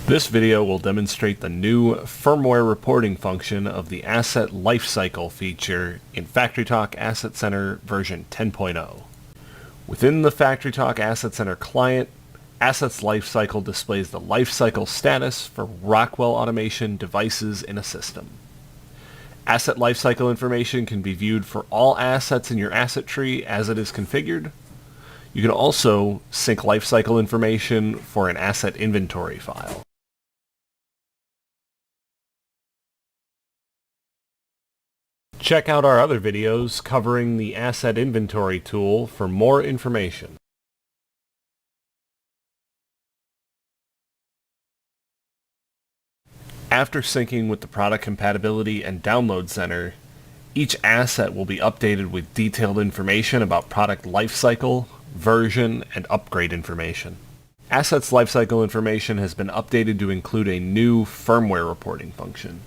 This video will demonstrate the new firmware reporting function of the Asset Lifecycle feature in FactoryTalk Asset Center version 10.0. Within the FactoryTalk Asset Center client, Assets Lifecycle displays the lifecycle status for Rockwell Automation devices in a system. Asset Lifecycle information can be viewed for all assets in your asset tree as it is configured. You can also sync lifecycle information for an asset inventory file. Check out our other videos covering the Asset Inventory tool for more information. After syncing with the Product Compatibility and Download Center, each asset will be updated with detailed information about product lifecycle, version, and upgrade information. Assets Lifecycle information has been updated to include a new firmware reporting function.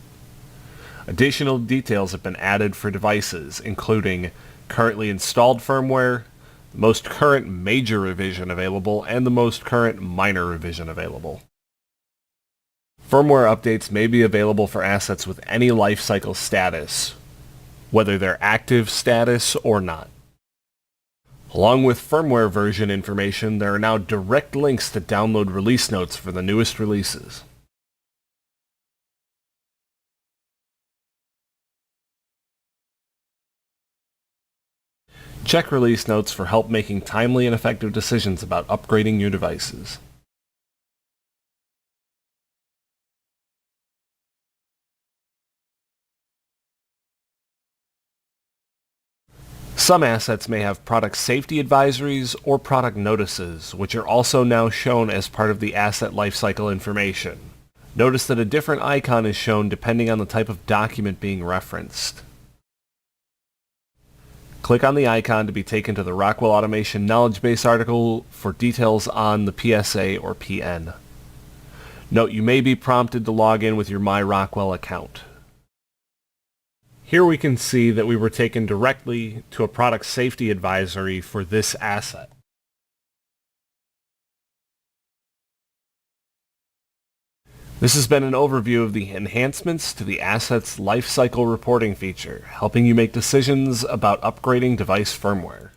Additional details have been added for devices, including currently installed firmware, the most current major revision available, and the most current minor revision available. Firmware updates may be available for assets with any lifecycle status, whether they're active status or not. Along with firmware version information, there are now direct links to download release notes for the newest releases. Check release notes for help making timely and effective decisions about upgrading your devices. Some assets may have product safety advisories or product notices, which are also now shown as part of the asset lifecycle information. Notice that a different icon is shown depending on the type of document being referenced. Click on the icon to be taken to the Rockwell Automation Knowledge Base article for details on the PSA or PN. Note you may be prompted to log in with your MyRockwell account. Here we can see that we were taken directly to a product safety advisory for this asset. This has been an overview of the enhancements to the Assets Lifecycle reporting feature, helping you make decisions about upgrading device firmware.